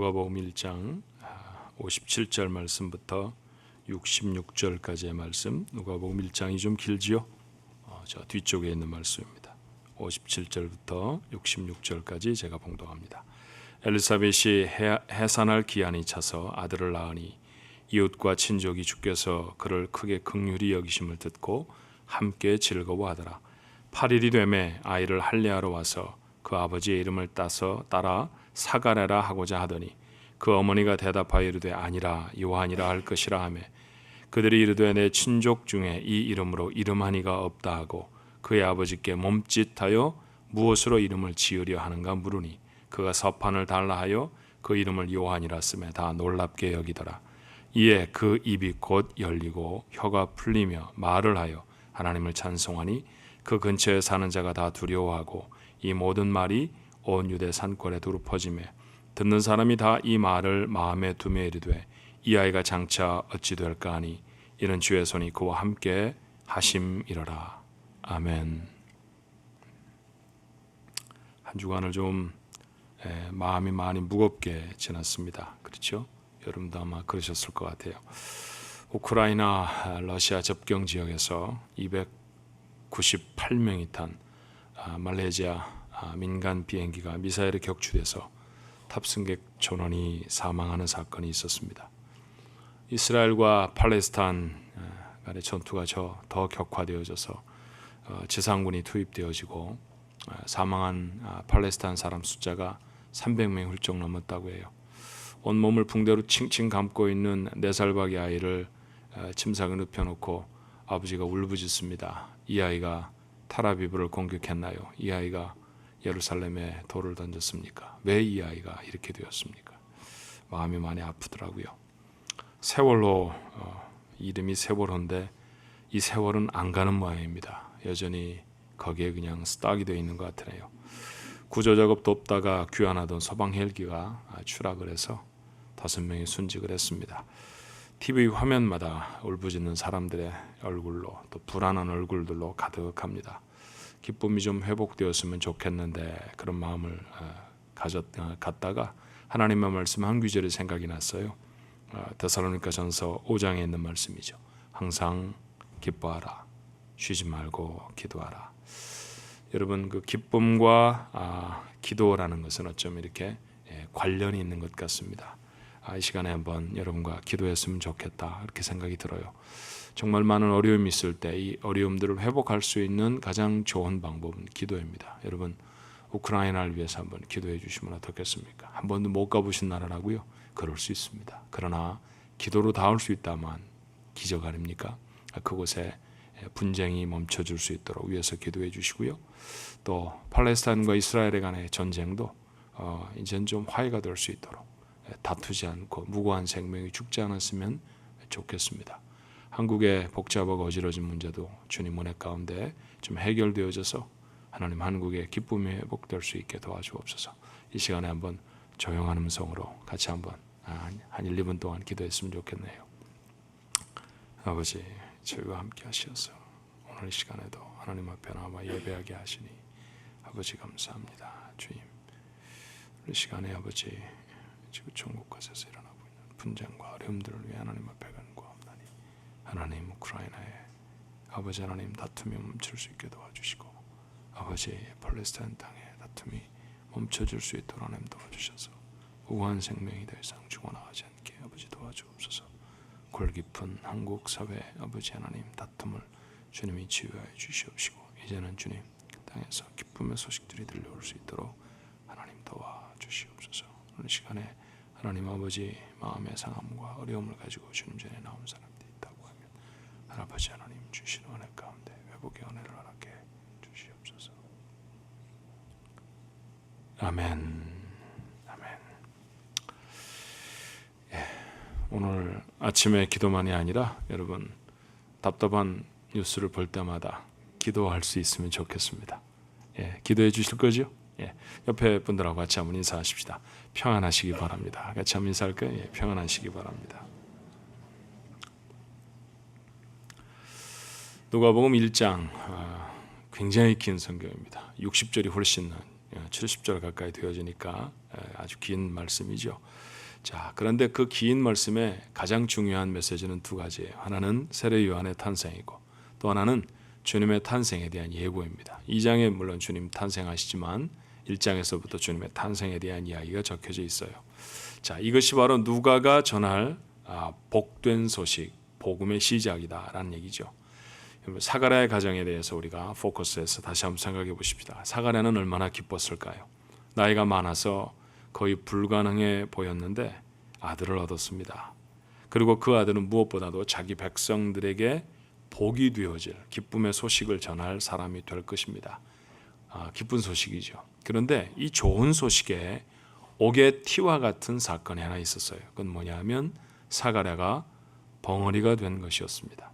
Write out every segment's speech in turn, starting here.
누가복음 1장 57절 말씀부터 66절까지의 말씀. 누가복음 1장이 좀 길지요. 저 뒤쪽에 있는 말씀입니다. 57절부터 66절까지 제가 봉독합니다. 엘리사벳이 해산할 기한이 차서 아들을 낳으니 이웃과 친족이 주께서 그를 크게 긍휼히 여기심을 듣고 함께 즐거워하더라. 8일이 되매 아이를 할례하러 와서 그 아버지의 이름을 따라 사가랴라 하고자 하더니 그 어머니가 대답하여 이르되 아니라 요한이라 할 것이라 하며 그들이 이르되 내 친족 중에 이 이름으로 이름하니가 없다 하고 그의 아버지께 몸짓하여 무엇으로 이름을 지으려 하는가 물으니 그가 서판을 달라 하여 그 이름을 요한이라 쓰매 다 놀랍게 여기더라. 이에 그 입이 곧 열리고 혀가 풀리며 말을 하여 하나님을 찬송하니 그 근처에 사는 자가 다 두려워하고 이 모든 말이 온 유대 산골에 두루 퍼지매 듣는 사람이 다 이 말을 마음에 두며 이르되 이 아이가 장차 어찌 될까 하니 이는 주의 손이 그와 함께 하심이러라. 아멘. 한 주간을 좀 마음이 많이 무겁게 지났습니다. 그렇죠? 여러분도 아마 그러셨을 것 같아요. 우크라이나 러시아 접경 지역에서 298명이 탄 말레이시아 민간 비행기가 미사일에 격추돼서 탑승객 전원이 사망하는 사건이 있었습니다. 이스라엘과 팔레스타인 간의 전투가 더 격화되어져서 지상군이 투입되어지고 사망한 팔레스타인 사람 숫자가 300명이 훌쩍 넘었다고 해요. 온몸을 붕대로 칭칭 감고 있는 4살 박의 아이를 침상에 눕혀놓고 아버지가 울부짖습니다. 이 아이가 텔아비브를 공격했나요? 이 아이가 예루살렘에 돌을 던졌습니까? 왜 이 아이가 이렇게 되었습니까? 마음이 많이 아프더라고요. 세월호, 이름이 세월호인데 이 세월은 안 가는 모양입니다. 여전히 거기에 그냥 스탁이 되어 있는 것 같으네요. 구조작업 돕다가 귀환하던 소방 헬기가 추락을 해서 5명이 순직을 했습니다. TV 화면마다 울부짖는 사람들의 얼굴로 또 불안한 얼굴들로 가득합니다. 기쁨이 좀 회복되었으면 좋겠는데 그런 마음을 갖다가 하나님의 말씀 한 구절이 생각이 났어요. 데살로니가전서 5장에 있는 말씀이죠. 항상 기뻐하라. 쉬지 말고 기도하라. 여러분, 그 기쁨과 기도라는 것은 어쩜 이렇게 관련이 있는 것 같습니다. 이 시간에 한번 여러분과 기도했으면 좋겠다 이렇게 생각이 들어요. 정말 많은 어려움이 있을 때 이 어려움들을 회복할 수 있는 가장 좋은 방법은 기도입니다. 여러분, 우크라이나를 위해서 한번 기도해 주시면 어떻겠습니까? 한 번도 못 가보신 나라라고요? 그럴 수 있습니다. 그러나 기도로 닿을 수 있다만 기적 아닙니까? 그곳에 분쟁이 멈춰줄 수 있도록 위해서 기도해 주시고요. 또 팔레스타인과 이스라엘에 간의 전쟁도 이제는 좀 화해가 될 수 있도록 다투지 않고 무고한 생명이 죽지 않았으면 좋겠습니다. 한국의 복잡하고 어지러진 문제도 주님 은혜 가운데 좀 해결되어져서 하나님 한국의 기쁨이 회복될 수 있게 도와주옵소서. 이 시간에 한번 조용한 음성으로 같이 한번 한 1, 2분 동안 기도했으면 좋겠네요. 아버지, 저희와 함께 하시어서 오늘 이 시간에도 하나님 앞에 나와 예배하게 하시니 아버지 감사합니다. 주님, 이 시간에 아버지 지금 전국 곳에서 일어나고 있는 분쟁과 어려움들을 위해 하나님 앞에 간구하옵나니 하나님 우크라이나에 아버지 하나님 다툼이 멈출 수 있게 도와주시고 아버지 팔레스타인 땅의 다툼이 멈춰질 수 있도록 하나님 도와주셔서 우한 생명이 더 이상 죽어나가지 않게 아버지 도와주옵소서. 골 깊은 한국 사회 아버지 하나님 다툼을 주님이 치유하여 주시옵시고 이제는 주님 땅에서 기쁨의 소식들이 들려올 수 있도록 하나님 도와주시옵소서. 오늘 시간에 하나님 아버지 마음의 상함과 어려움을 가지고 주님 전에 나온 사람들이 있다고 하면 아버지 하나님 주시는 은혜 가운데 회복의 은혜를 허락해 주시옵소서. 아멘. 아멘. 오늘 아침에 기도만이 아니라 여러분 답답한 뉴스를 볼 때마다 기도할 수 있으면 좋겠습니다. 기도해 주실 거죠? 옆에 분들하고 같이 한번 인사하십시다. 평안하시기 바랍니다. 같이 한번 인사할까요? 평안하시기 바랍니다. 누가복음 1장 굉장히 긴 성경입니다. 60절이 훨씬 70절 가까이 되어지니까 아주 긴 말씀이죠. 자, 그런데 그 긴 말씀에 가장 중요한 메시지는 두 가지예요. 하나는 세례 요한의 탄생이고 또 하나는 주님의 탄생에 대한 예고입니다. 2장에 물론 주님 탄생하시지만 1장에서부터 주님의 탄생에 대한 이야기가 적혀져 있어요. 자, 이것이 바로 누가가 전할 복된 소식, 복음의 시작이다라는 얘기죠. 사가랴의 가정에 대해서 우리가 포커스해서 다시 한번 생각해 보십시다. 사가랴는 얼마나 기뻤을까요? 나이가 많아서 거의 불가능해 보였는데 아들을 얻었습니다. 그리고 그 아들은 무엇보다도 자기 백성들에게 복이 되어질 기쁨의 소식을 전할 사람이 될 것입니다. 기쁜 소식이죠. 그런데 이 좋은 소식에 옥의 티와 같은 사건이 하나 있었어요. 그건 뭐냐면 사가랴가 벙어리가 된 것이었습니다.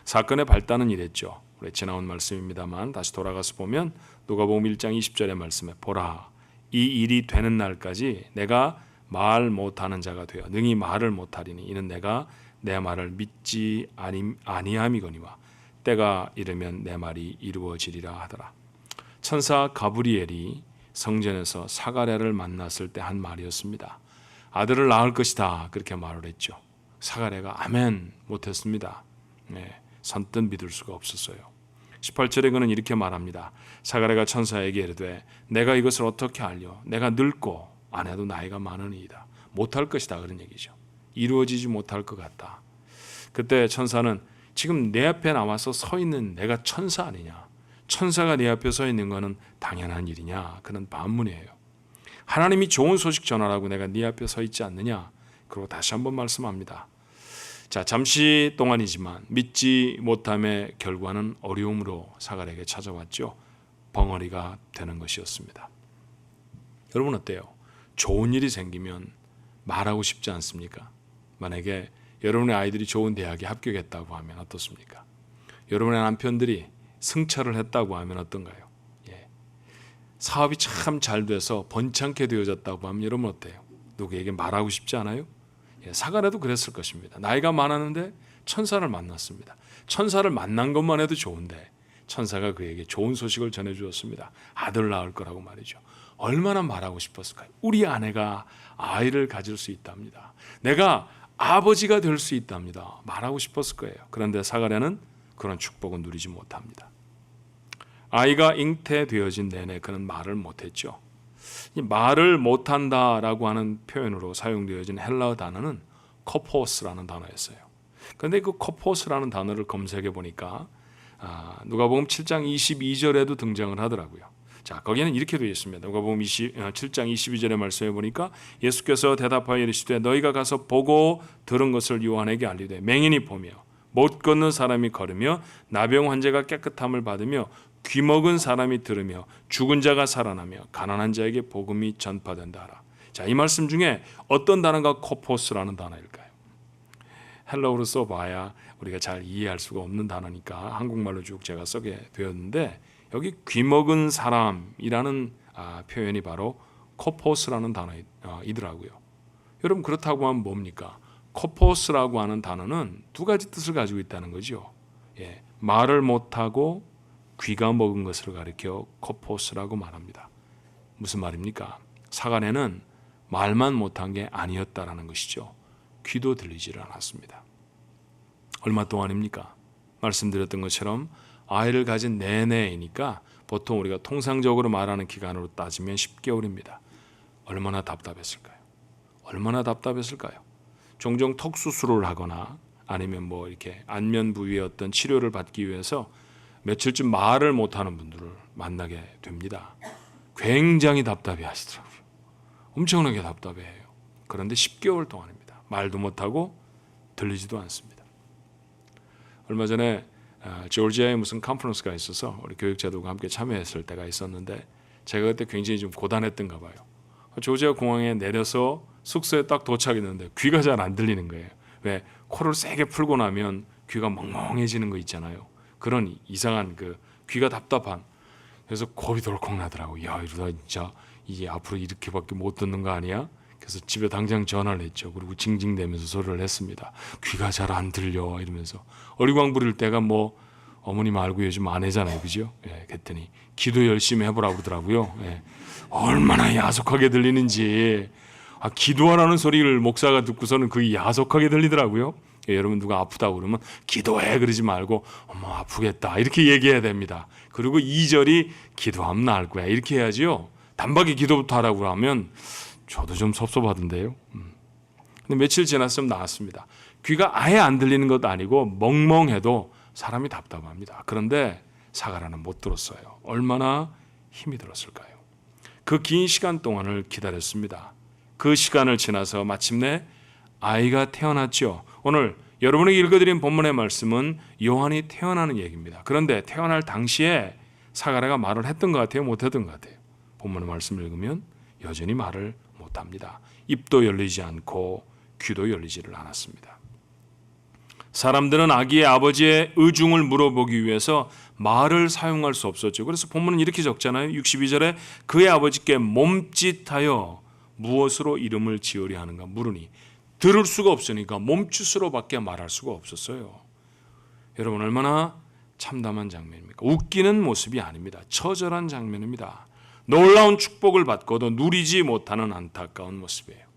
사건의 발단은 이랬죠. 우리 지나온 말씀입니다만 다시 돌아가서 보면 누가복음 1장 20절의 말씀에 보라, 이 일이 되는 날까지 내가 말 못하는 자가 되어 능히 말을 못하리니 이는 내가 내 말을 믿지 아니함이거니와 때가 이르면 내 말이 이루어지리라 하더라. 천사 가브리엘이 성전에서 사가랴를 만났을 때 한 말이었습니다. 아들을 낳을 것이다 그렇게 말을 했죠. 사가랴가 아멘 못했습니다. 선뜻 믿을 수가 없었어요. 18절에 그는 이렇게 말합니다. 사가랴가 천사에게 이르되 내가 이것을 어떻게 알려? 내가 늙고 아내도 나이가 많으니이다. 못할 것이다 그런 얘기죠. 이루어지지 못할 것 같다. 그때 천사는 지금 내 앞에 나와서 서 있는 내가 천사 아니냐? 천사가 내 앞에 서 있는 것은 당연한 일이냐? 그런 반문이에요. 하나님이 좋은 소식 전하라고 내가 네 앞에 서 있지 않느냐? 그리고 다시 한번 말씀합니다. 자, 잠시 동안이지만 믿지 못함의 결과는 어려움으로 사가랴에게 찾아왔죠. 벙어리가 되는 것이었습니다. 여러분 어때요? 좋은 일이 생기면 말하고 싶지 않습니까? 만약에 여러분의 아이들이 좋은 대학에 합격했다고 하면 어떻습니까? 여러분의 남편들이 승차를 했다고 하면 어떤가요? 사업이 참 잘 돼서 번창케 되어졌다고 하면 여러분 어때요? 누구에게 말하고 싶지 않아요? 사가랴도 그랬을 것입니다. 나이가 많았는데 천사를 만났습니다. 천사를 만난 것만 해도 좋은데 천사가 그에게 좋은 소식을 전해주었습니다. 아들 낳을 거라고 말이죠. 얼마나 말하고 싶었을까요? 우리 아내가 아이를 가질 수 있답니다. 내가 아버지가 될 수 있답니다. 말하고 싶었을 거예요. 그런데 사가랴는 그런 축복은 누리지 못합니다. 아이가 잉태되어진 내내 그는 말을 못했죠. 이 말을 못한다라고 하는 표현으로 사용되어진 헬라어 단어는 코포스라는 단어였어요. 그런데 그 코포스라는 단어를 검색해 보니까 누가복음 7장 22절에도 등장을 하더라고요. 자, 거기에는 이렇게 되어 있습니다. 누가복음 7장 22절의 말씀에 보니까 예수께서 대답하여 이르시되 너희가 가서 보고 들은 것을 요한에게 알리되 맹인이 보며 못 걷는 사람이 걸으며 나병 환자가 깨끗함을 받으며 귀먹은 사람이 들으며 죽은 자가 살아나며 가난한 자에게 복음이 전파된다 하라. 자, 이 말씀 중에 어떤 단어가 코포스라는 단어일까요? 헬라어로 써봐야 우리가 잘 이해할 수가 없는 단어니까 한국말로 쭉 제가 쓰게 되었는데 여기 귀먹은 사람이라는 표현이 바로 코포스라는 단어이더라고요. 여러분 그렇다고 하면 뭡니까? 코포스라고 하는 단어는 두 가지 뜻을 가지고 있다는 거죠. 말을 못하고 귀가 먹은 것을 가리켜 코포스라고 말합니다. 무슨 말입니까? 사가랴는 말만 못한 게 아니었다라는 것이죠. 귀도 들리지를 않았습니다. 얼마 동안입니까? 말씀드렸던 것처럼 아이를 가진 내내이니까 보통 우리가 통상적으로 말하는 기간으로 따지면 10개월입니다. 얼마나 답답했을까요? 얼마나 답답했을까요? 종종 턱 수술을 하거나 아니면 뭐 이렇게 안면 부위의 어떤 치료를 받기 위해서 며칠쯤 말을 못하는 분들을 만나게 됩니다. 굉장히 답답해 하시더라고요. 엄청나게 답답해해요. 그런데 10개월 동안입니다. 말도 못하고 들리지도 않습니다. 얼마 전에 조지아에 무슨 컨퍼런스가 있어서 우리 교육자들과 함께 참여했을 때가 있었는데 제가 그때 굉장히 좀 고단했던가 봐요. 조지아 공항에 내려서 숙소에 딱 도착했는데 귀가 잘 안 들리는 거예요. 왜? 코를 세게 풀고 나면 귀가 멍멍해지는 거 있잖아요. 그런 이상한 그 귀가 답답한. 그래서 겁이 덜컥 나더라고요. 야, 이러다 진짜 이게 앞으로 이렇게밖에 못 듣는 거 아니야? 그래서 집에 당장 전화를 했죠. 그리고 징징대면서 소리를 했습니다. 귀가 잘 안 들려 이러면서. 어리광 부릴 때가 뭐 어머님 알고 요즘 아내잖아요. 그죠? 그랬더니 기도 열심히 해보라고 그러더라고요. 얼마나 야속하게 들리는지 기도하라는 소리를 목사가 듣고서는 그게 야속하게 들리더라고요. 여러분 누가 아프다고 그러면 기도해 그러지 말고 어머 아프겠다 이렇게 얘기해야 됩니다. 그리고 2절이 기도하면 나을 거야 이렇게 해야지요. 단박에 기도부터 하라고 하면 저도 좀 섭섭하던데요. 근데 며칠 지났으면 나았습니다. 귀가 아예 안 들리는 것도 아니고 멍멍해도 사람이 답답합니다. 그런데 사가라는 못 들었어요. 얼마나 힘이 들었을까요? 그 긴 시간 동안을 기다렸습니다. 그 시간을 지나서 마침내 아이가 태어났죠. 오늘 여러분에게 읽어드린 본문의 말씀은 요한이 태어나는 얘기입니다. 그런데 태어날 당시에 사가랴가 말을 했던 것 같아요? 못했던 것 같아요? 본문의 말씀을 읽으면 여전히 말을 못합니다. 입도 열리지 않고 귀도 열리지를 않았습니다. 사람들은 아기의 아버지의 의중을 물어보기 위해서 말을 사용할 수 없었죠. 그래서 본문은 이렇게 적잖아요. 62절에 그의 아버지께 몸짓하여 무엇으로 이름을 지으려 하는가 물으니 들을 수가 없으니까 몸짓으로밖에 말할 수가 없었어요. 여러분 얼마나 참담한 장면입니까? 웃기는 모습이 아닙니다. 처절한 장면입니다. 놀라운 축복을 받고도 누리지 못하는 안타까운 모습이에요.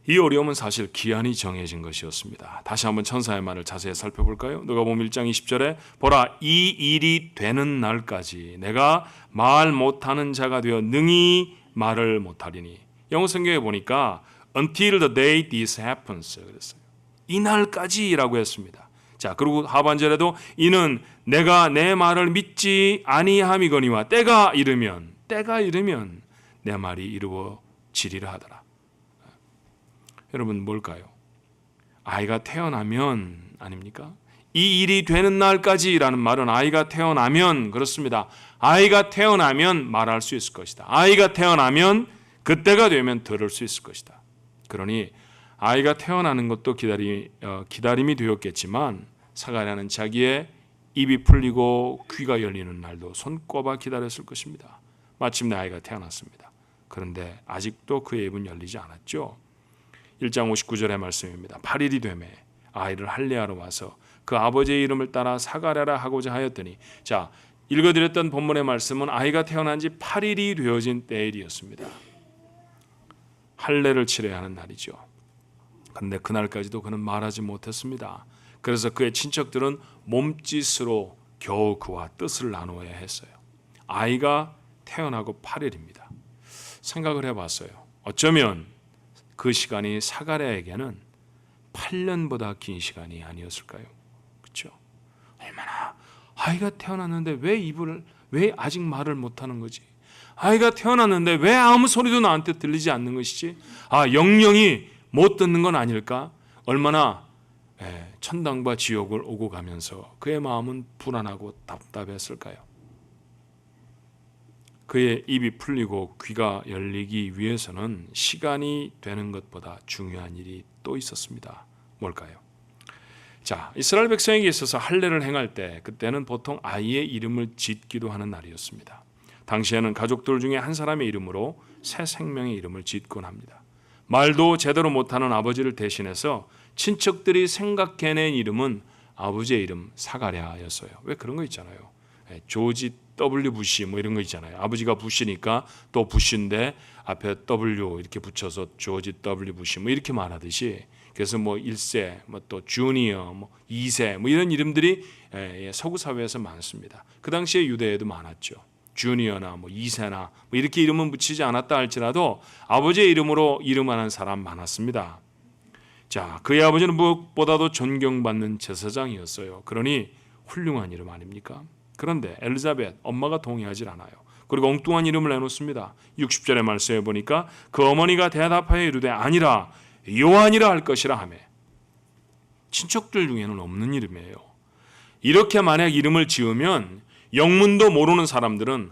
이 어려움은 사실 기한이 정해진 것이었습니다. 다시 한번 천사의 말을 자세히 살펴볼까요? 누가복음 1장 20절에 보라 이 일이 되는 날까지 내가 말 못하는 자가 되어 능히 말을 못하리니. 영어 성경에 보니까 until the day this happens 그랬어요. 이 날까지라고 했습니다. 자, 그리고 하반절에도 이는 내가 내 말을 믿지 아니함이거니와 때가 이르면 내 말이 이루어지리라 하더라. 여러분 뭘까요? 아이가 태어나면 아닙니까? 이 일이 되는 날까지라는 말은 아이가 태어나면 그렇습니다. 아이가 태어나면 말할 수 있을 것이다. 아이가 태어나면 그때가 되면 들을 수 있을 것이다. 그러니 아이가 태어나는 것도 기다림이 되었겠지만 사가랴는 자기의 입이 풀리고 귀가 열리는 날도 손꼽아 기다렸을 것입니다. 마침내 아이가 태어났습니다. 그런데 아직도 그의 입은 열리지 않았죠. 1장 59절의 말씀입니다. 8일이 되매 아이를 할례하러 와서 그 아버지의 이름을 따라 사가랴라 하고자 하였더니 자 읽어드렸던 본문의 말씀은 아이가 태어난 지 8일이 되어진 때일이었습니다. 할례를 치러야 하는 날이죠. 그런데 그날까지도 그는 말하지 못했습니다. 그래서 그의 친척들은 몸짓으로 겨우 그와 뜻을 나누어야 했어요. 아이가 태어나고 8일입니다. 생각을 해봤어요. 어쩌면 그 시간이 사가랴에게는 8년보다 긴 시간이 아니었을까요? 그렇죠? 얼마나 아이가 태어났는데 왜 아직 말을 못하는 거지? 아이가 태어났는데 왜 아무 소리도 나한테 들리지 않는 것이지? 영영이 못 듣는 건 아닐까? 얼마나 천당과 지옥을 오고 가면서 그의 마음은 불안하고 답답했을까요? 그의 입이 풀리고 귀가 열리기 위해서는 시간이 되는 것보다 중요한 일이 또 있었습니다. 뭘까요? 자, 이스라엘 백성에게 있어서 할례를 행할 때 그때는 보통 아이의 이름을 짓기도 하는 날이었습니다. 당시에는 가족들 중에 한 사람의 이름으로 새 생명의 이름을 짓곤 합니다. 말도 제대로 못하는 아버지를 대신해서 친척들이 생각해낸 이름은 아버지의 이름 사가랴였어요. 왜 그런 거 있잖아요. 조지 W 부시 뭐 이런 거 있잖아요. 아버지가 부시니까 또 부시인데 앞에 W 이렇게 붙여서 조지 W 부시 뭐 이렇게 말하듯이 그래서 뭐 1세 뭐 또 주니어 뭐 2세 뭐 이런 이름들이 서구 사회에서 많습니다. 그 당시에 유대에도 많았죠. 주니어나 뭐 2세나 뭐 이렇게 이름은 붙이지 않았다 할지라도 아버지의 이름으로 이름하는 사람 많았습니다. 자, 그의 아버지는 무엇보다도 존경받는 제사장이었어요. 그러니 훌륭한 이름 아닙니까? 그런데 엘리자벳 엄마가 동의하지 않아요. 그리고 엉뚱한 이름을 내놓습니다. 60절의 말씀에 보니까 그 어머니가 대답하여 이르되 아니라 요한이라 할 것이라 하며 친척들 중에는 없는 이름이에요. 이렇게 만약 이름을 지으면 영문도 모르는 사람들은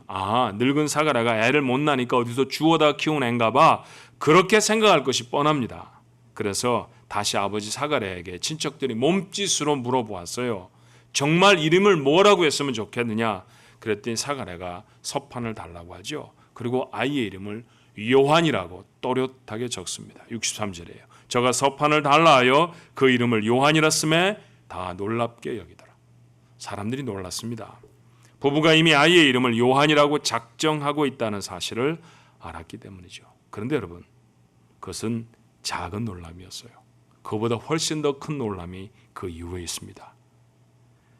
늙은 사가랴가 애를 못 낳으니까 어디서 주워다 키운 애인가 봐 그렇게 생각할 것이 뻔합니다. 그래서 다시 아버지 사가랴에게 친척들이 몸짓으로 물어보았어요. 정말 이름을 뭐라고 했으면 좋겠느냐? 그랬더니 사가랴가 서판을 달라고 하죠. 그리고 아이의 이름을 요한이라고 또렷하게 적습니다. 63절이에요. 저가 서판을 달라 하여 그 이름을 요한이라 쓰매 다 놀랍게 여기더라. 사람들이 놀랐습니다. 부부가 이미 아이의 이름을 요한이라고 작정하고 있다는 사실을 알았기 때문이죠. 그런데 여러분, 그것은 작은 놀람이었어요. 그보다 훨씬 더 큰 놀람이 그 이후에 있습니다.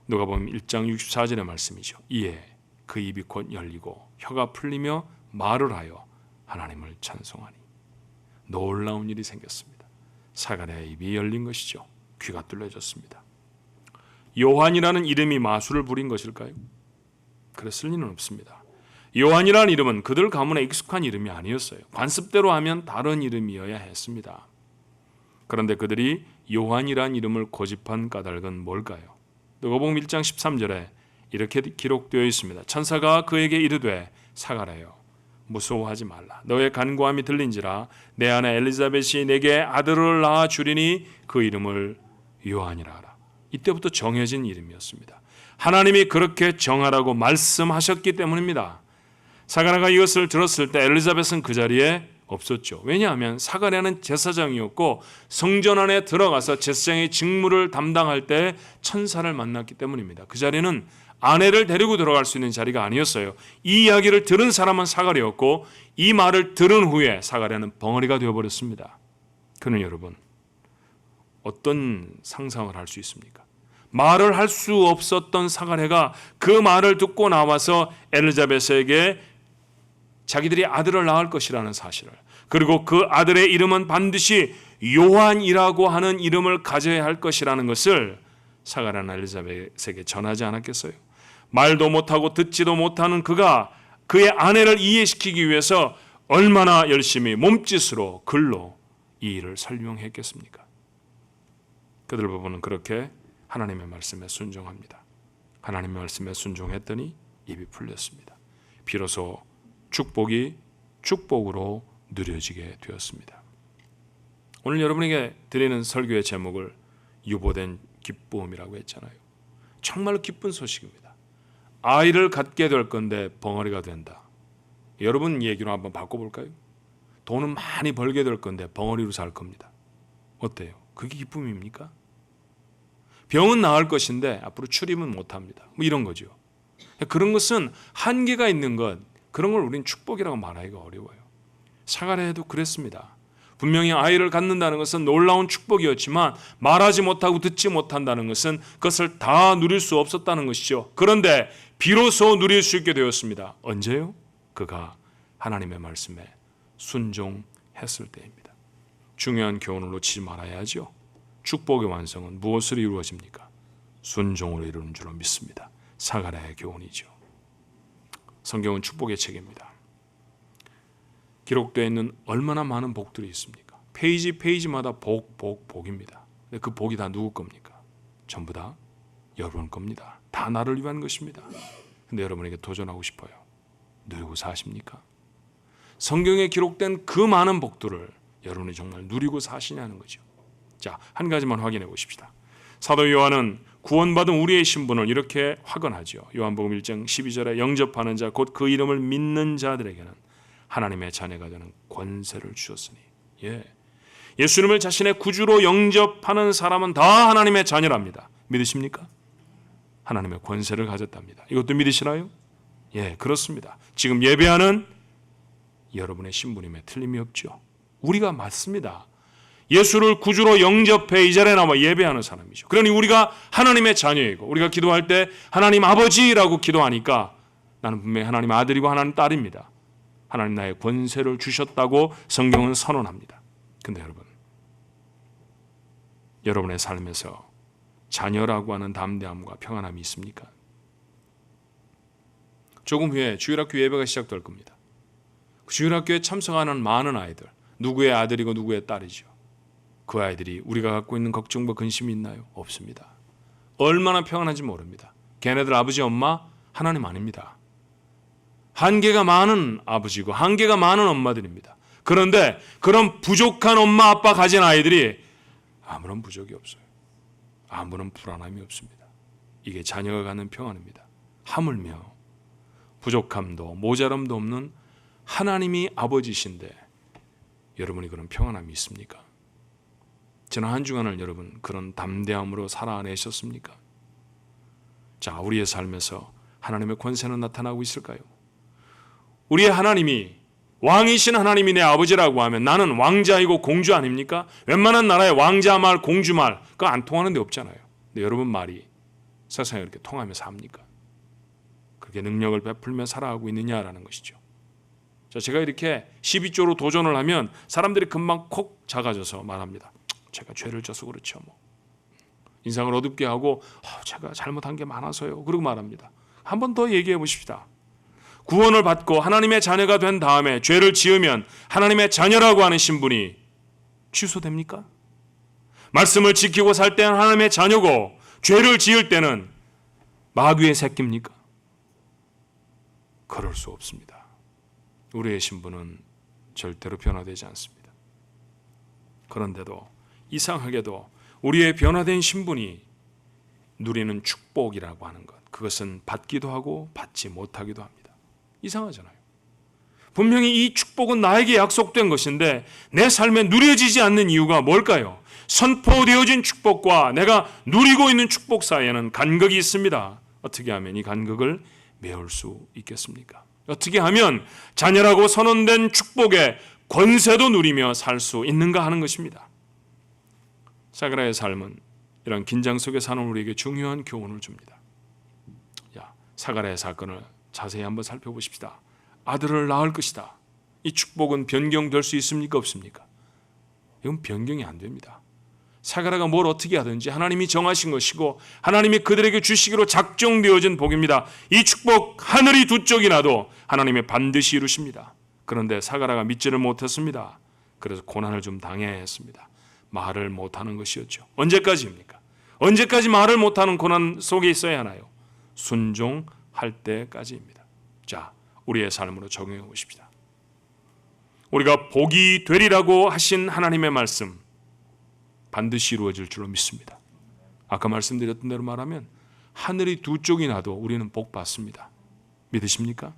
누가복음 1장 64절의 말씀이죠. 이에 그 입이 곧 열리고 혀가 풀리며 말을 하여 하나님을 찬송하니. 놀라운 일이 생겼습니다. 사가랴의 입이 열린 것이죠. 귀가 뚫려졌습니다. 요한이라는 이름이 마술을 부린 것일까요? 그랬을 리는 없습니다. 요한이라는 이름은 그들 가문에 익숙한 이름이 아니었어요. 관습대로 하면 다른 이름이어야 했습니다. 그런데 그들이 요한이라는 이름을 고집한 까닭은 뭘까요? 누가복음 1장 13절에 이렇게 기록되어 있습니다. 천사가 그에게 이르되 사가랴여 무서워하지 말라. 너의 간구함이 들린지라. 내 아내 엘리사벳이 내게 아들을 낳아 주리니 그 이름을 요한이라 하라. 이때부터 정해진 이름이었습니다. 하나님이 그렇게 정하라고 말씀하셨기 때문입니다. 사가랴가 이것을 들었을 때 엘리사벳은 그 자리에 없었죠. 왜냐하면 사가랴는 제사장이었고 성전 안에 들어가서 제사장의 직무를 담당할 때 천사를 만났기 때문입니다. 그 자리는 아내를 데리고 들어갈 수 있는 자리가 아니었어요. 이 이야기를 들은 사람은 사가랴였고 이 말을 들은 후에 사가랴는 벙어리가 되어버렸습니다. 그는 여러분 어떤 상상을 할 수 있습니까? 말을 할 수 없었던 사가랴가 그 말을 듣고 나와서 엘리자벳에게 자기들이 아들을 낳을 것이라는 사실을, 그리고 그 아들의 이름은 반드시 요한이라고 하는 이름을 가져야 할 것이라는 것을 사가랴는 엘리자벳에게 전하지 않았겠어요? 말도 못하고 듣지도 못하는 그가 그의 아내를 이해시키기 위해서 얼마나 열심히 몸짓으로 글로 이 일을 설명했겠습니까? 그들 부부는 그렇게 하나님의 말씀에 순종합니다. 하나님의 말씀에 순종했더니 입이 풀렸습니다. 비로소 축복이 축복으로 누려지게 되었습니다. 오늘 여러분에게 드리는 설교의 제목을 유보된 기쁨이라고 했잖아요. 정말로 기쁜 소식입니다. 아이를 갖게 될 건데 벙어리가 된다. 여러분 얘기로 한번 바꿔볼까요? 돈은 많이 벌게 될 건데 벙어리로 살 겁니다. 어때요? 그게 기쁨입니까? 병은 나을 것인데 앞으로 출입은 못합니다. 뭐 이런 거죠. 그런 것은 한계가 있는 것, 그런 걸 우리는 축복이라고 말하기가 어려워요. 사가랴도 그랬습니다. 분명히 아이를 갖는다는 것은 놀라운 축복이었지만 말하지 못하고 듣지 못한다는 것은 그것을 다 누릴 수 없었다는 것이죠. 그런데 비로소 누릴 수 있게 되었습니다. 언제요? 그가 하나님의 말씀에 순종했을 때입니다. 중요한 교훈을 놓치지 말아야죠. 축복의 완성은 무엇으로 이루어집니까? 순종으로 이루는 줄로 믿습니다. 사가랴의 교훈이죠. 성경은 축복의 책입니다. 기록되어 있는 얼마나 많은 복들이 있습니까? 페이지 페이지마다 복입니다. 근데 그 복이 다 누구 겁니까? 전부 다 여러분 겁니다. 다 나를 위한 것입니다. 근데 여러분에게 도전하고 싶어요. 누리고 사십니까? 성경에 기록된 그 많은 복들을 여러분이 정말 누리고 사시냐는 거죠. 자, 한 가지만 확인해 보십시다. 사도 요한은 구원받은 우리의 신분을 이렇게 확언하죠. 요한복음 1장 12절에 영접하는 자 곧 그 이름을 믿는 자들에게는 하나님의 자녀가 되는 권세를 주셨으니, 예수님을 자신의 구주로 영접하는 사람은 다 하나님의 자녀랍니다. 믿으십니까? 하나님의 권세를 가졌답니다. 이것도 믿으시나요? 예, 그렇습니다. 지금 예배하는 여러분의 신분임에 틀림이 없죠. 우리가 맞습니다. 예수를 구주로 영접해 이 자리에 나와 예배하는 사람이죠. 그러니 우리가 하나님의 자녀이고, 우리가 기도할 때 하나님 아버지라고 기도하니까 나는 분명히 하나님 아들이고 하나님 딸입니다. 하나님 나의 권세를 주셨다고 성경은 선언합니다. 근데 여러분, 여러분의 삶에서 자녀라고 하는 담대함과 평안함이 있습니까? 조금 후에 주일학교 예배가 시작될 겁니다. 그 주일학교에 참석하는 많은 아이들, 누구의 아들이고 누구의 딸이죠. 그 아이들이 우리가 갖고 있는 걱정과 근심이 있나요? 없습니다. 얼마나 평안한지 모릅니다. 걔네들 아버지 엄마 하나님 아닙니다. 한계가 많은 아버지고 한계가 많은 엄마들입니다. 그런데 그런 부족한 엄마 아빠 가진 아이들이 아무런 부족이 없어요. 아무런 불안함이 없습니다. 이게 자녀가 갖는 평안입니다. 하물며 부족함도 모자람도 없는 하나님이 아버지신데 여러분이 그런 평안함이 있습니까? 지난 한 주간을 여러분 그런 담대함으로 살아내셨습니까? 자, 우리의 삶에서 하나님의 권세는 나타나고 있을까요? 우리의 하나님이 왕이신 하나님이 내 아버지라고 하면 나는 왕자이고 공주 아닙니까? 웬만한 나라의 왕자 말, 공주 말 그거 안 통하는 데 없잖아요. 근데 여러분 말이 세상에 그렇게 통하면서 합니까? 그렇게 능력을 베풀며 살아가고 있느냐라는 것이죠. 자, 제가 이렇게 12조로 도전을 하면 사람들이 금방 콕 작아져서 말합니다. 제가 죄를 져서 그렇죠. 뭐. 인상을 어둡게 하고 제가 잘못한 게 많아서요. 그러고 말합니다. 한 번 더 얘기해 보십시다. 구원을 받고 하나님의 자녀가 된 다음에 죄를 지으면 하나님의 자녀라고 하는 신분이 취소됩니까? 말씀을 지키고 살 때는 하나님의 자녀고 죄를 지을 때는 마귀의 새끼입니까? 그럴 수 없습니다. 우리의 신분은 절대로 변화되지 않습니다. 그런데도 이상하게도 우리의 변화된 신분이 누리는 축복이라고 하는 것, 그것은 받기도 하고 받지 못하기도 합니다. 이상하잖아요. 분명히 이 축복은 나에게 약속된 것인데 내 삶에 누려지지 않는 이유가 뭘까요? 선포되어진 축복과 내가 누리고 있는 축복 사이에는 간극이 있습니다. 어떻게 하면 이 간극을 메울 수 있겠습니까? 어떻게 하면 자녀라고 선언된 축복의 권세도 누리며 살 수 있는가 하는 것입니다. 사그라의 삶은 이런 긴장 속에 사는 우리에게 중요한 교훈을 줍니다. 사가랴의 사건을 자세히 한번 살펴보십시다. 아들을 낳을 것이다. 이 축복은 변경될 수 있습니까? 없습니까? 이건 변경이 안 됩니다. 사가랴가 뭘 어떻게 하든지 하나님이 정하신 것이고 하나님이 그들에게 주시기로 작정되어진 복입니다. 이 축복 하늘이 두 쪽이 나도 하나님이 반드시 이루십니다. 그런데 사가랴가 믿지를 못했습니다. 그래서 고난을 좀 당해야 했습니다. 말을 못하는 것이었죠. 언제까지입니까? 언제까지 말을 못하는 고난 속에 있어야 하나요? 순종할 때까지입니다. 자, 우리의 삶으로 적용해 보십시다. 우리가 복이 되리라고 하신 하나님의 말씀 반드시 이루어질 줄로 믿습니다. 아까 말씀드렸던 대로 말하면 하늘이 두 쪽이 나도 우리는 복 받습니다. 믿으십니까?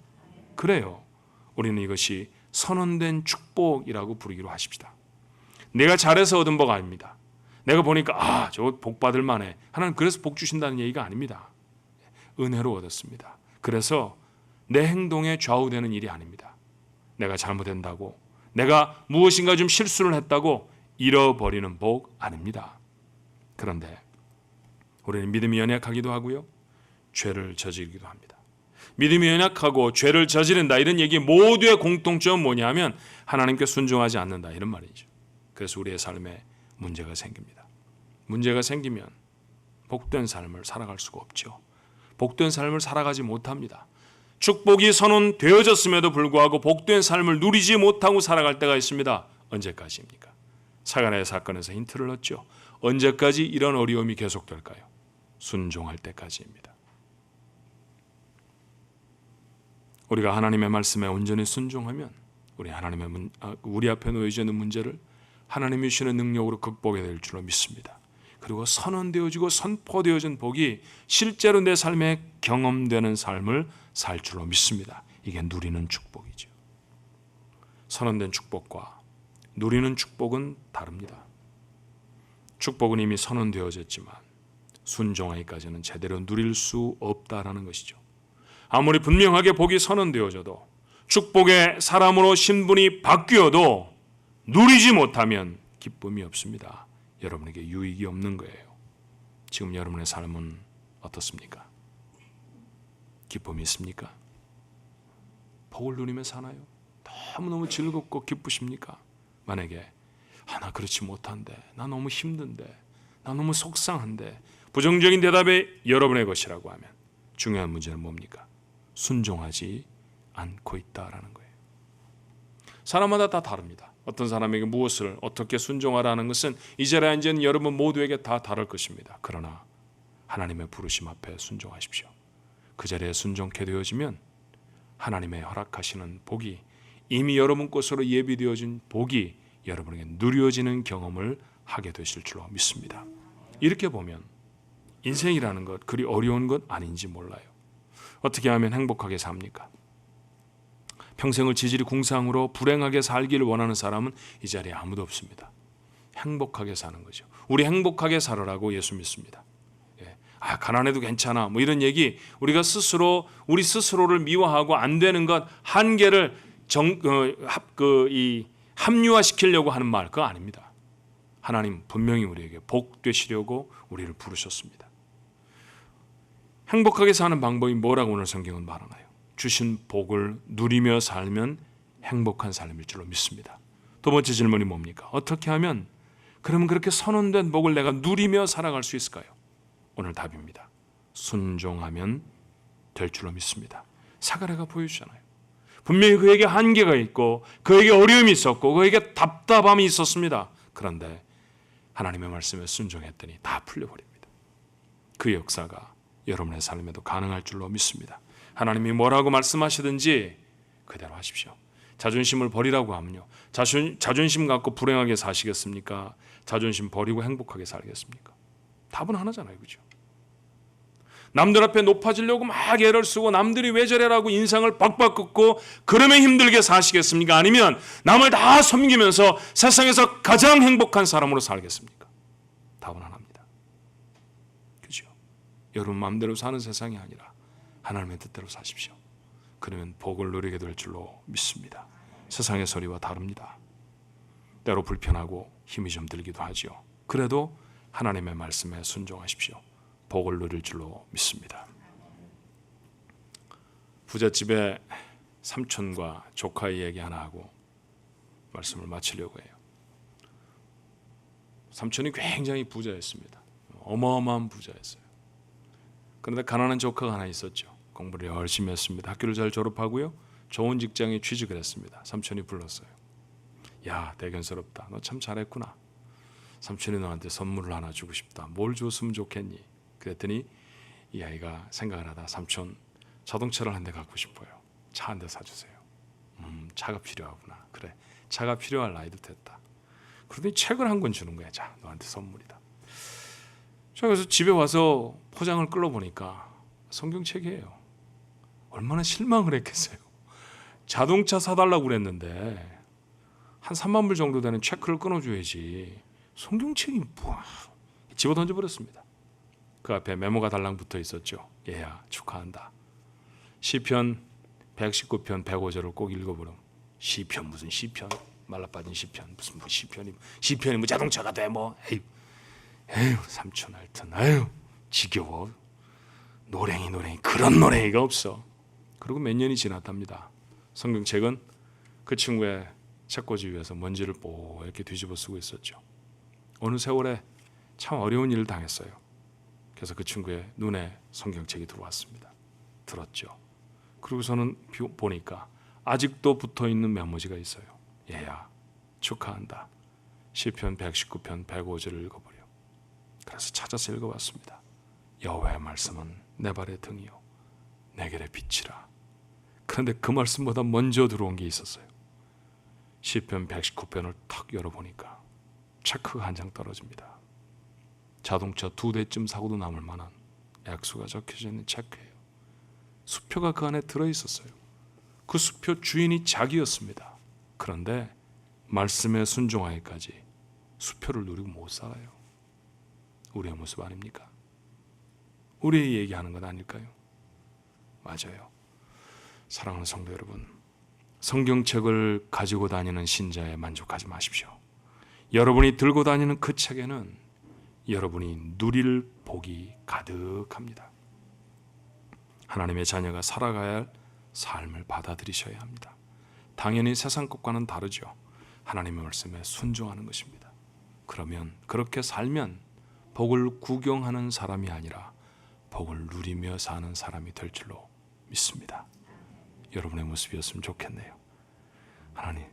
그래요. 우리는 이것이 선언된 축복이라고 부르기로 하십시다. 내가 잘해서 얻은 복 아닙니다. 내가 보니까 저거 복 받을 만해. 하나님 그래서 복 주신다는 얘기가 아닙니다. 은혜로 얻었습니다. 그래서 내 행동에 좌우되는 일이 아닙니다. 내가 잘못된다고, 내가 무엇인가 좀 실수를 했다고 잃어버리는 복 아닙니다. 그런데 우리는 믿음이 연약하기도 하고요, 죄를 저지르기도 합니다. 믿음이 연약하고 죄를 저지른다 이런 얘기 모두의 공통점은 뭐냐면 하나님께 순종하지 않는다 이런 말이죠. 그래서 우리의 삶에 문제가 생깁니다. 문제가 생기면 복된 삶을 살아갈 수가 없죠. 복된 삶을 살아가지 못합니다. 축복이 선언되어졌음에도 불구하고 복된 삶을 누리지 못하고 살아갈 때가 있습니다. 언제까지입니까? 사가랴의 사건에서 힌트를 얻죠. 언제까지 이런 어려움이 계속될까요? 순종할 때까지입니다. 우리가 하나님의 말씀에 온전히 순종하면 우리 앞에 놓여져 있는 문제를 하나님이 주시는 능력으로 극복해야 될 줄로 믿습니다. 그리고 선언되어지고 선포되어진 복이 실제로 내 삶에 경험되는 삶을 살 줄로 믿습니다. 이게 누리는 축복이죠. 선언된 축복과 누리는 축복은 다릅니다. 축복은 이미 선언되어졌지만 순종하기까지는 제대로 누릴 수 없다라는 것이죠. 아무리 분명하게 복이 선언되어져도 축복의 사람으로 신분이 바뀌어도 누리지 못하면 기쁨이 없습니다. 여러분에게 유익이 없는 거예요. 지금 여러분의 삶은 어떻습니까? 기쁨이 있습니까? 복을 누리며 사나요? 너무너무 즐겁고 기쁘십니까? 만약에 나 그렇지 못한데, 나 너무 힘든데, 나 너무 속상한데 부정적인 대답이 여러분의 것이라고 하면 중요한 문제는 뭡니까? 순종하지 않고 있다라는 거예요. 사람마다 다 다릅니다. 어떤 사람에게 무엇을 어떻게 순종하라는 것은 이 자리에 앉아 있는 여러분 모두에게 다 다를 것입니다. 그러나 하나님의 부르심 앞에 순종하십시오. 그 자리에 순종케 되어지면 하나님의 허락하시는 복이, 이미 여러분 것으로 예비되어진 복이 여러분에게 누려지는 경험을 하게 되실 줄로 믿습니다. 이렇게 보면 인생이라는 것 그리 어려운 것 아닌지 몰라요. 어떻게 하면 행복하게 삽니까? 평생을 지질이 궁상으로 불행하게 살기를 원하는 사람은 이 자리에 아무도 없습니다. 행복하게 사는 거죠. 우리 행복하게 살으라고 예수 믿습니다. 가난해도 괜찮아 뭐 이런 얘기, 우리가 스스로 우리 스스로를 미워하고 안 되는 것 한계를 합리화시키려고 하는 말 그거 아닙니다. 하나님 분명히 우리에게 복 되시려고 우리를 부르셨습니다. 행복하게 사는 방법이 뭐라고 오늘 성경은 말하나요? 주신 복을 누리며 살면 행복한 삶일 줄로 믿습니다. 두 번째 질문이 뭡니까? 어떻게 하면 그러면 그렇게 선언된 복을 내가 누리며 살아갈 수 있을까요? 오늘 답입니다. 순종하면 될 줄로 믿습니다. 사가랴가 보여주잖아요. 분명히 그에게 한계가 있고 그에게 어려움이 있었고 그에게 답답함이 있었습니다. 그런데 하나님의 말씀에 순종했더니 다 풀려버립니다. 그 역사가 여러분의 삶에도 가능할 줄로 믿습니다. 하나님이 뭐라고 말씀하시든지 그대로 하십시오. 자존심을 버리라고 하면요, 자존심 갖고 불행하게 사시겠습니까? 자존심 버리고 행복하게 살겠습니까? 답은 하나잖아요, 그죠? 남들 앞에 높아지려고 막 애를 쓰고 남들이 왜 저래라고 인상을 박박 긋고 그러면 힘들게 사시겠습니까? 아니면 남을 다 섬기면서 세상에서 가장 행복한 사람으로 살겠습니까? 답은 하나입니다. 그죠? 여러분 마음대로 사는 세상이 아니라 하나님의 뜻대로 사십시오. 그러면 복을 누리게 될 줄로 믿습니다. 세상의 소리와 다릅니다. 때로 불편하고 힘이 좀 들기도 하지요. 그래도 하나님의 말씀에 순종하십시오. 복을 누릴 줄로 믿습니다. 부잣집의 삼촌과 조카의 얘기 하나 하고 말씀을 마치려고 해요. 삼촌이 굉장히 부자였습니다. 어마어마한 부자였어요. 그런데 가난한 조카가 하나 있었죠. 공부를 열심히 했습니다. 학교를 잘 졸업하고요, 좋은 직장에 취직을 했습니다. 삼촌이 불렀어요. 야, 대견스럽다. 너 참 잘했구나. 삼촌이 너한테 선물을 하나 주고 싶다. 뭘 줬으면 좋겠니? 그랬더니 이 아이가 생각을 하다, 삼촌 자동차를 한 대 갖고 싶어요. 차 한 대 사주세요. 차가 필요하구나. 그래, 차가 필요할 나이도 됐다. 그러더니 책을 한 권 주는 거야. 자, 너한테 선물이다. 자, 그래서 집에 와서 포장을 끌어보니까 성경책이에요. 얼마나 실망을 했겠어요. 자동차 사달라고 그랬는데 한 3만 불 정도 되는 체크를 끊어줘야지 성경책이 뭐야. 집어 던져버렸습니다. 그 앞에 메모가 달랑 붙어 있었죠. 얘야, 축하한다. 시편 119편 105절을 꼭 읽어보렴. 시편 무슨 시편, 말라빠진 시편, 무슨 뭐 시편이 뭐 자동차가 돼 뭐. 에휴 삼촌 하여튼 아유 지겨워. 노랭이 그런 노랭이가 없어. 그리고 몇 년이 지났답니다. 성경책은 그 친구의 책꽂이 위에서 먼지를 뽀얗게 뒤집어 쓰고 있었죠. 어느 세월에 참 어려운 일을 당했어요. 그래서 그 친구의 눈에 성경책이 들어왔습니다. 들었죠. 그리고서는 보니까 아직도 붙어있는 메모지가 있어요. 얘야, 축하한다. 시편 119편 105절을 읽어버려. 그래서 찾아서 읽어봤습니다. 여호와의 말씀은 내 발의 등이요 내 길의 빛이라. 그런데 그 말씀보다 먼저 들어온 게 있었어요. 시편 119편을 탁 열어보니까 체크가 한 장 떨어집니다. 자동차 2대쯤 사고도 남을 만한 액수가 적혀져 있는 체크예요. 수표가 그 안에 들어있었어요. 그 수표 주인이 자기였습니다. 그런데 말씀에 순종하기까지 수표를 누리고 못 살아요. 우리의 모습 아닙니까? 우리의 얘기하는 것 아닐까요? 맞아요. 사랑하는 성도 여러분, 성경책을 가지고 다니는 신자에 만족하지 마십시오. 여러분이 들고 다니는 그 책에는 여러분이 누릴 복이 가득합니다. 하나님의 자녀가 살아가야 할 삶을 받아들이셔야 합니다. 당연히 세상 것과는 다르죠. 하나님의 말씀에 순종하는 것입니다. 그러면 그렇게 살면 복을 구경하는 사람이 아니라 복을 누리며 사는 사람이 될 줄로 믿습니다. 여러분의 모습이었으면 좋겠네요. 하나님,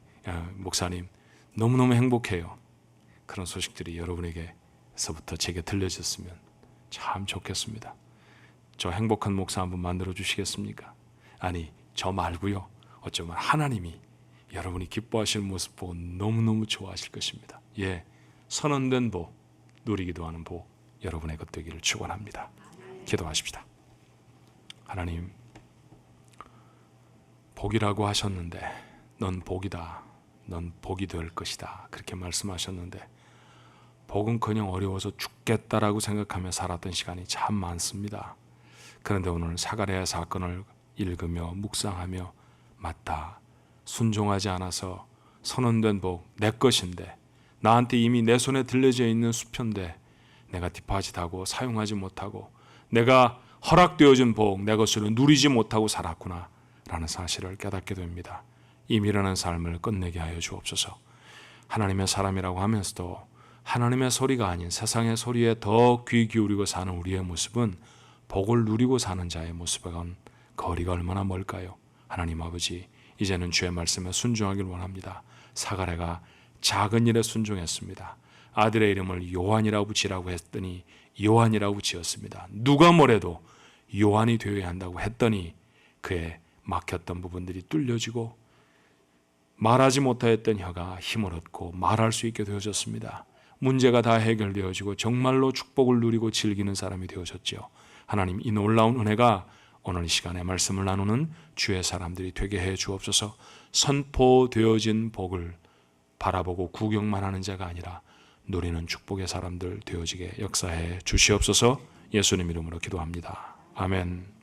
목사님 너무너무 행복해요. 그런 소식들이 여러분에게서부터 제게 들려졌으면 참 좋겠습니다. 저 행복한 목사 한번 만들어 주시겠습니까? 아니, 저 말고요. 어쩌면 하나님이 여러분이 기뻐하시는 모습 보고 너무너무 좋아하실 것입니다. 예, 선언된 복, 누리기도 하는 복 여러분의 것 되기를 축원합니다. 기도하십시다. 하나님, 복이라고 하셨는데 넌 복이다, 넌 복이 될 것이다, 그렇게 말씀하셨는데 복은커녕 어려워서 죽겠다라고 생각하며 살았던 시간이 참 많습니다. 그런데 오늘 사가랴의 사건을 읽으며 묵상하며 맞다, 순종하지 않아서 선언된 복 내 것인데, 나한테 이미 내 손에 들려져 있는 수표인데 내가 디파짓하고 사용하지 못하고 내가 허락되어진 복 내 것으로 누리지 못하고 살았구나 라는 사실을 깨닫게 됩니다. 이 미련한 삶을 끝내게 하여 주옵소서. 하나님의 사람이라고 하면서도 하나님의 소리가 아닌 세상의 소리에 더 귀 기울이고 사는 우리의 모습은 복을 누리고 사는 자의 모습과는 거리가 얼마나 멀까요? 하나님 아버지, 이제는 주의 말씀에 순종하길 원합니다. 사가랴가 작은 일에 순종했습니다. 아들의 이름을 요한이라고 붙이라고 했더니 요한이라고 지었습니다. 누가 뭐래도 요한이 되어야 한다고 했더니 그의 막혔던 부분들이 뚫려지고 말하지 못하였던 혀가 힘을 얻고 말할 수 있게 되어졌습니다. 문제가 다 해결되어지고 정말로 축복을 누리고 즐기는 사람이 되어졌죠. 하나님, 이 놀라운 은혜가 오늘 이 시간에 말씀을 나누는 주의 사람들이 되게 해 주옵소서. 선포되어진 복을 바라보고 구경만 하는 자가 아니라 누리는 축복의 사람들 되어지게 역사해 주시옵소서. 예수님 이름으로 기도합니다. 아멘.